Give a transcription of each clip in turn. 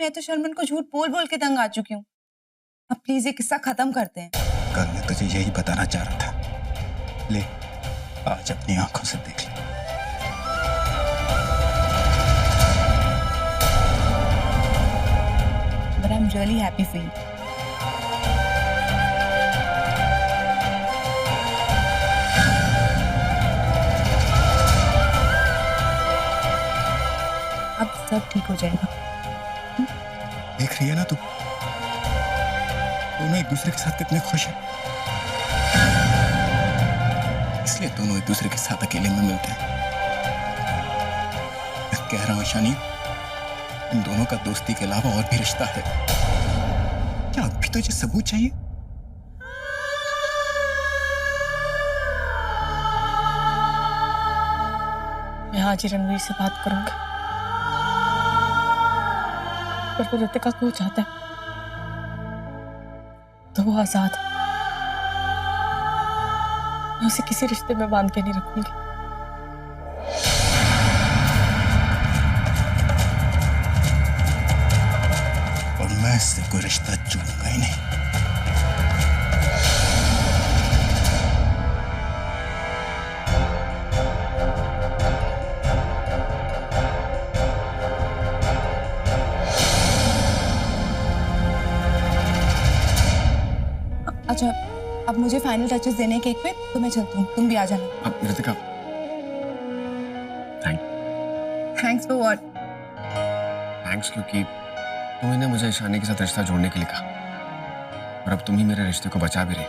मैं तो शर्मन को झूठ बोल बोल के तंग आ चुकी हूँ। अब प्लीज ये किस्सा खत्म करते हैं। कल मैं तुझे यही बताना चाह रहा था। ले, आज अपनी आंखों से देख ले। But I'm really happy for you. अब सब ठीक हो जाएगा। देख रही है ना तू, दोनों एक दूसरे के साथ कितने खुश हैं। इसलिए दोनों एक दूसरे के साथ अकेले में मिलते हैं। मैं कह रहा हूं ईशानी, इन दोनों का दोस्ती के अलावा और भी रिश्ता है। क्या अब भी तुझे सबूत चाहिए? मैं आज ही रणवीर से बात करूंगी, पर वो रितिका को चाहता है तो वो आजाद है। मैं उसे किसी रिश्ते में बांध के नहीं रखूंगी। और मैं इससे कोई रिश्ता जोड़ूंगा ही नहीं। अच्छा, अब मुझे फाइनल टचेस देने केक पे, तो मैं चलती हूँ, तुम भी आ जाना। अब Ritika, thanks for what? Thanks क्योंकि तुमने मुझे ईशानी के साथ रिश्ता जोड़ने के लिए कहा, और अब तुम ही मेरे रिश्ते को बचा भी रही।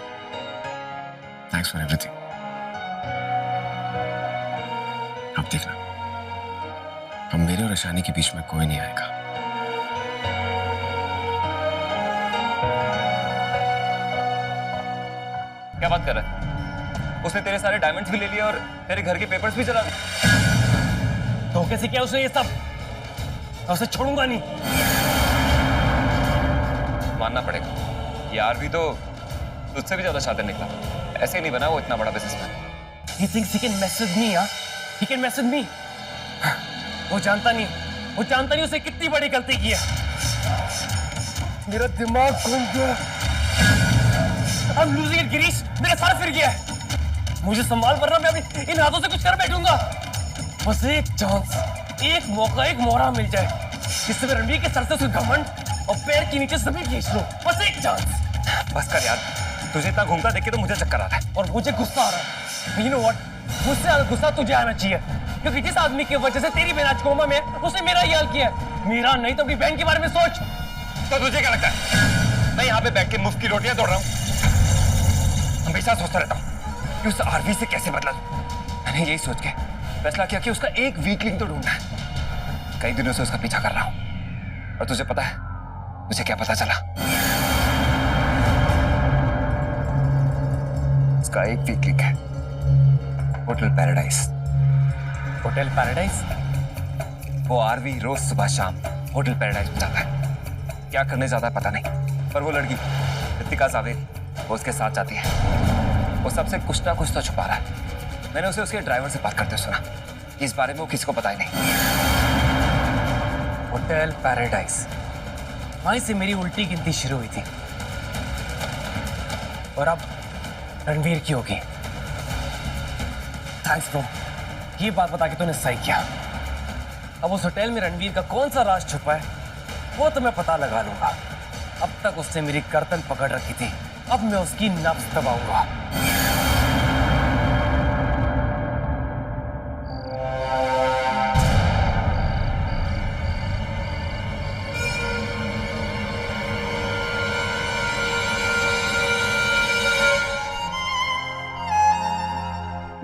Thanks for everything. अब देखना, अब मेरे और ईशानी के बीच में कोई नहीं आएगा। क्या बात कर रहा है? उसने तेरे सारे डायमंड्स भी ले लिए और तेरे घर के पेपर्स भी चला दिए। धोखे से किया उसने ये सब, मैं उसे छोड़ूंगा नहीं। मानना पड़ेगा, ये आरवी तो तुझसे भी ज्यादा शातिर निकला। ऐसे नहीं बना वो इतना बड़ा businessman. He thinks he can mess with me, huh? He can mess with me. वो जानता नहीं उसे कितनी बड़ी गलती की है। मेरा दिमाग घूम गया। I'm losing it, Girish. मेरा सर फिर गया है। मुझे संभाल, वरना मैं अभी इन हाथों से कुछ कर बैठूंगा। बस एक चांस, एक मौका, एक मोहरा मिल जाए, जिससे मैं रणवीर के सर से उसके घमंड और पैर के नीचे सभी खींच लूं। बस एक चांस। बस कर यार, तुझे इतना घूमता देख के तो मुझे चक्कर आ रहा है। और मुझे गुस्सा आ रहा है। You know what? मुझसे ज्यादा गुस्सा तुझे आना चाहिए, क्योंकि जिस आदमी की वजह से तेरी बहन आज कोमा में है, उसने मेरा ही हाल किया है। मेरा नहीं तो अपनी बहन के बारे में सोच। तो तुझे क्या लगता है मैं यहाँ पे बैठ के मुफ्त की रोटियां तोड़ रहा हूँ? हमेशा सोचता रहता हूँ कि उस आरवी से कैसे बदला लूं। मैंने यही सोच के फैसला किया कि उसका एक वीकलिंग तो ढूंढना है। कई दिनों से उसका पीछा कर रहा हूँ, और तुझे पता है मुझे क्या पता चला? उसका एक वीकलिंग है, होटल पैराडाइज। Hotel paradise? वो आरवी रोज सुबह शाम होटल पैराडाइज में जाता है। क्या करने जाता है पता नहीं, पर वो लड़की रितिका जावेद वो उसके साथ जाती है। वो सबसे कुछ ना कुछ तो छुपा रहा है। मैंने उसे उसके ड्राइवर से बात करते सुना। इस बारे में वो किसी को पता ही नहीं। होटल पैराडाइज, वहीं से मेरी उल्टी गिनती शुरू हुई थी, और अब रणवीर की होगी। थैंक्स ब्रो, ये बात बता के तूने सही किया। अब उस होटल में रणवीर का कौन सा राज छुपा है वो तो मैं पता लगा लूंगा। अब तक उसने मेरी गर्दन पकड़ रखी थी, अब मैं उसकी नब्ज दबाऊंगा।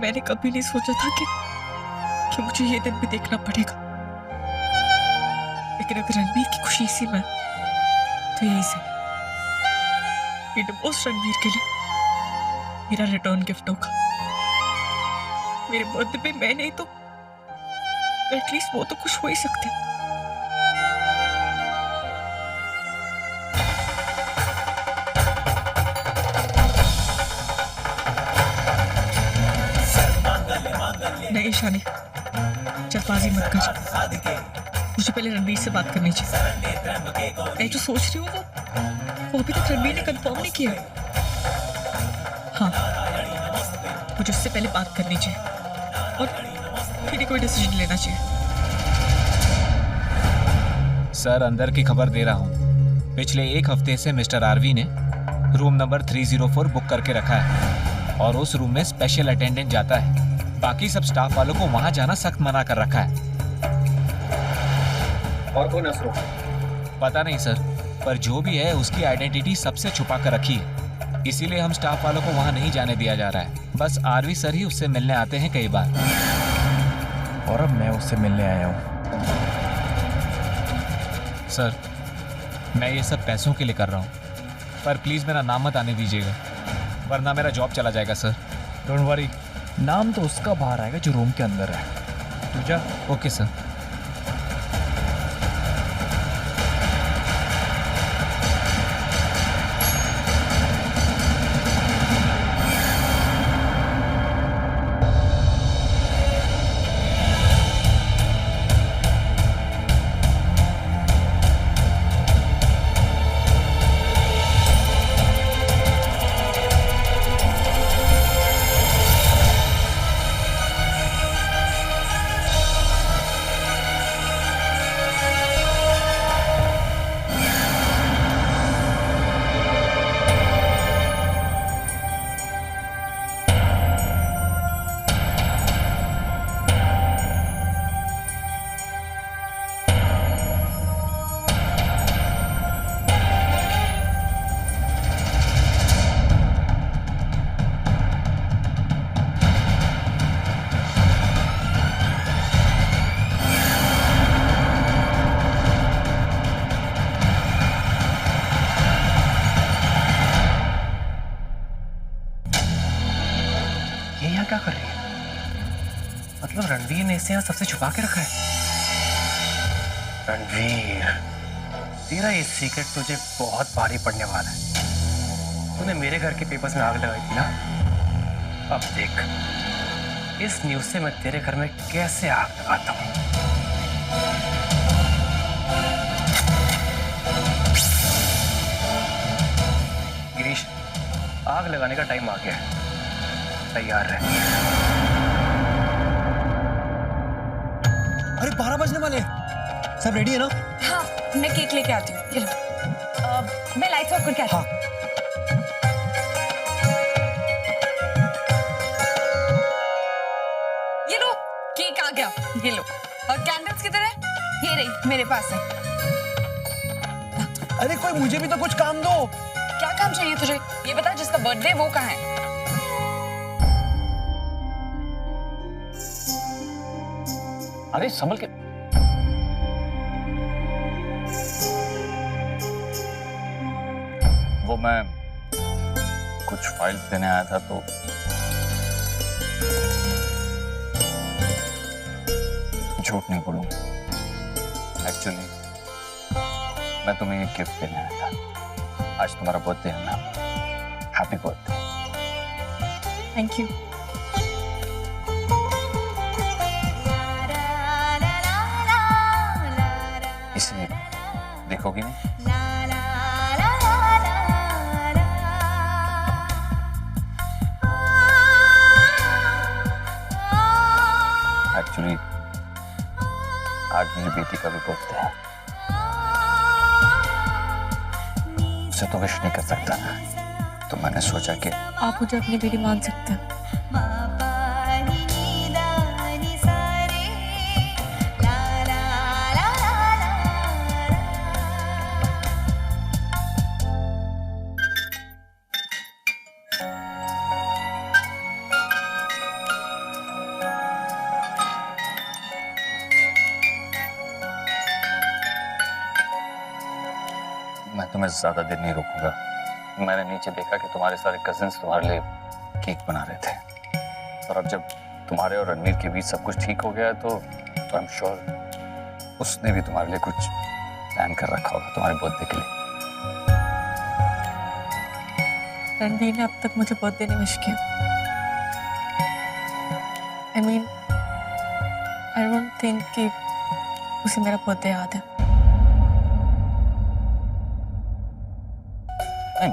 मैंने कभी नहीं सोचा था कि मुझे ये दिन भी देखना पड़ेगा, लेकिन अगर रणवीर की खुशी इसी में तो यही से ये डिवोर्स रणवीर के लिए मेरा रिटर्न गिफ्ट होगा। मेरे बर्थडे पे मैं नहीं तो एटलीस्ट वो तो खुश हो ही सकते हैं। नहीं ईशानी, जल्दबाजी मत कर। मुझे पहले रणवीर से बात करनी चाहिए। मैं जो सोच रही हूँ वो अभी तक रणवीर ने कंफर्म नहीं किया। हाँ, मुझे उससे पहले बात करनी चाहिए और फिर ही कोई डिसीजन लेना चाहिए। सर, अंदर की खबर दे रहा हूँ। पिछले 1 हफ्ते से मिस्टर आरवी ने रूम नंबर 304 बुक करके रखा है और उस रूम में स्पेशल अटेंडेंट जाता है। बाकी सब स्टाफ वालों को वहां जाना सख्त मना कर रखा है। और कौन है उस रूम? पता नहीं सर, पर जो भी है उसकी आइडेंटिटी सबसे छुपा कर रखी है, इसीलिए हम स्टाफ वालों को वहां नहीं जाने दिया जा रहा है। बस आरवी सर ही उससे मिलने आते हैं कई बार। और अब मैं उससे मिलने आया हूँ। सर, मैं ये सब पैसों के लिए कर रहा हूँ, पर प्लीज मेरा नाम मत आने दीजिएगा, वरना मेरा जॉब चला जाएगा सर। डोंट वरी, नाम तो उसका बाहर आएगा जो रूम के अंदर है। तू जा। Okay sir. ये यहाँ क्या कर रही है? मतलब रणवीर ने इसे यहाँ सबसे छुपा के रखा है। रणवीर, तेरा ये सीक्रेट तुझे बहुत भारी पड़ने वाला है। तूने मेरे घर के पेपर्स में आग लगाई थी ना? अब देख, इस न्यूज़ से मैं तेरे घर में कैसे आग लगाता हूँ। गिरीश, आग लगाने का टाइम आ गया है, तैयार रहे। अरे 12 बजने वाले हैं। सब रेडी है ना? हाँ, मैं केक लेके आती हूँ। ये लो। मैं लाइट्स ऑफ करके आती हूँ। ये लो, केक आ गया। ये लो। और कैंडल्स किधर है? ये रही, मेरे पास है। अरे कोई मुझे भी तो कुछ काम दो। क्या काम चाहिए तुझे? ये बता, जिसका बर्थडे वो कहाँ है? अरे संभल के। वो मैं कुछ फाइल देने आया था तो झूठ नहीं बोलूंगा, एक्चुअली मैं तुम्हें एक गिफ्ट देने आया था। आज तुम्हारा बर्थडे है ना, हैप्पी बर्थडे। Thank you. इसे देखोगी नहीं? एक्चुअली आज मेरी बेटी का भी बर्थडे है। उसे तो विश नहीं कर सकता ना, तो मैंने सोचा कि आप मुझे अपनी बेटी मान सकते हैं। मैं तुम्हें ज्यादा देर नहीं रोकूंगा। मैंने नीचे देखा कि तुम्हारे सारे कजिन्स तुम्हारे लिए केक बना रहे थे, और अब जब तुम्हारे और रणवीर के बीच सब कुछ ठीक हो गया है तो आई एम श्योर उसने भी तुम्हारे लिए कुछ प्लान कर रखा होगा तुम्हारे बर्थडे के लिए। रणवीर ने अब तक मुझे बर्थडे नहीं विश किया। I mean, I don't think कि उसे मेरा बर्थडे याद है। नहीं,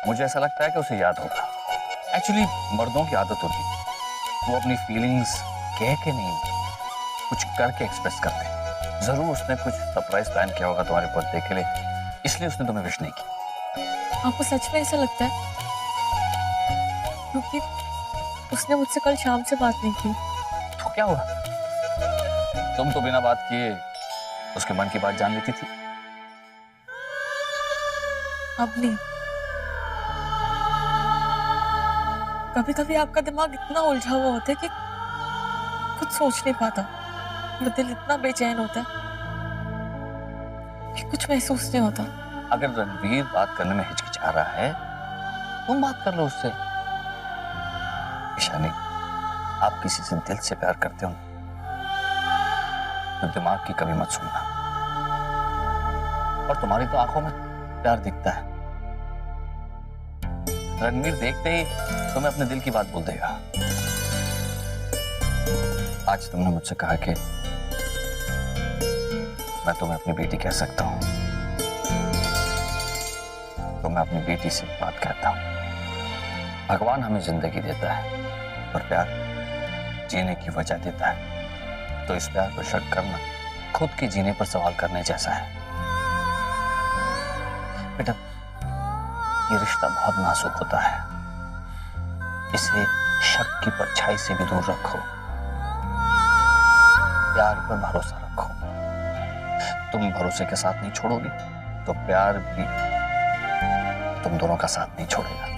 मुझे ऐसा लगता है कि उसे याद होगा। एक्चुअली मर्दों की आदत होती है, वो अपनी फीलिंग्स कह के नहीं, कुछ करके एक्सप्रेस करते हैं। जरूर उसने कुछ सरप्राइज प्लान किया होगा तुम्हारे बर्थडे के लिए, इसलिए उसने तुम्हें विश नहीं की। आपको सच में ऐसा लगता है? क्योंकि उसने मुझसे कल शाम से बात नहीं की। तो क्या हुआ? तुम तो बिना बात किए उसके मन की बात जान लेती थी। अब नहीं। कभी कभी आपका दिमाग इतना उलझा हुआ होता है कि कुछ सोच नहीं पाता और दिल इतना बेचैन होता है कि कुछ महसूस नहीं होता। अगर रणवीर बात करने में हिचकिचा रहा है, तुम बात कर लो उससे। ईशानी, आप किसी से दिल से प्यार करते हो तो दिमाग की कभी मत सुनना। और तुम्हारी तो आंखों में प्यार दिखता है। रणवीर देखते ही तुम्हें अपने दिल की बात बोल देगा। आज तुमने मुझसे कहा कि मैं तुम्हें अपनी बेटी कह सकता हूं, तो मैं अपनी बेटी से बात कहता हूं। भगवान हमें जिंदगी देता है और प्यार जीने की वजह देता है, तो इस प्यार पर शक करना खुद के जीने पर सवाल करने जैसा है। बेटा, ये रिश्ता बहुत नाजुक होता है, इसे शक की परछाई से भी दूर रखो, प्यार पर भरोसा रखो। तुम भरोसे के साथ नहीं छोड़ोगे तो प्यार भी तुम दोनों का साथ नहीं छोड़ेगा।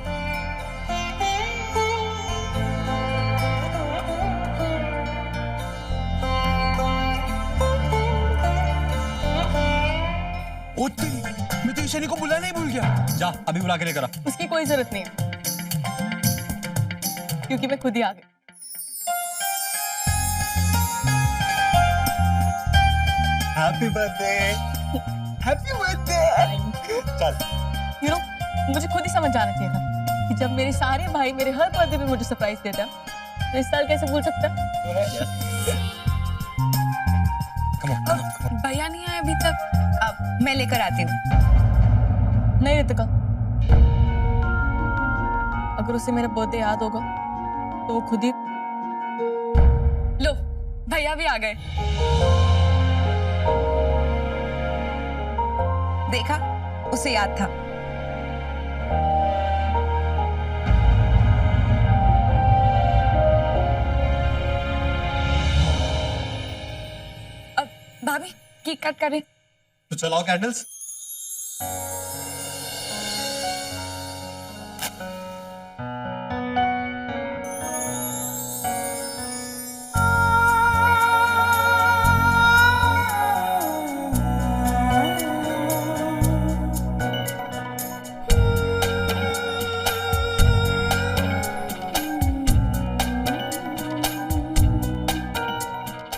मैं तो ईशानी को बुलाना ही भूल गया। जा अभी बुला के लेकर आ। उसकी कोई जरूरत नहीं है, क्योंकि मैं खुद ही आ गई। Happy birthday, happy birthday. चल। यू नो, मुझे खुद ही समझ जाना चाहिए था कि जब मेरे सारे भाई मेरे हर बर्थडे पे मुझे सरप्राइज देते हैं, तो इस साल कैसे भूल सकता? भैया नहीं आए अभी तक। अब मैं लेकर आती हूँ। नहीं रितिका, अगर उसे मेरा बर्थडे याद होगा तो वो खुद ही। लो, भैया भी आ गए। देखा, उसे याद था। अब भाभी केक कट करें। तो चलाओ कैंडल्स।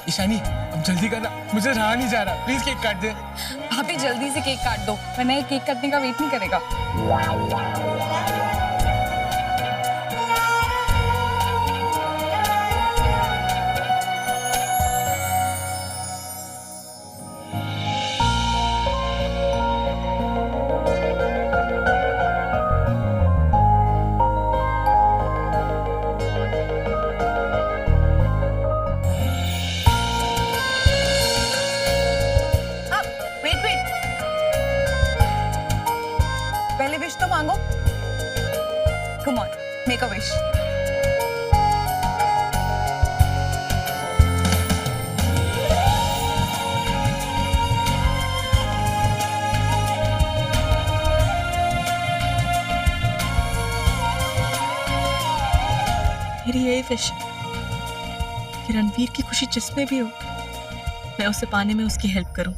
ईशानी, अब जल्दी करना, मुझे रहा नहीं जा रहा। प्लीज केक काट दे। भाभी जल्दी से केक काट दो, वरना ये केक काटने का वेट नहीं करेगा। पहले विश तो मांगो। Come on, make a wish. मेरी यही विश है कि रणवीर की खुशी जिसमें भी हो, मैं उसे पाने में उसकी हेल्प करूं।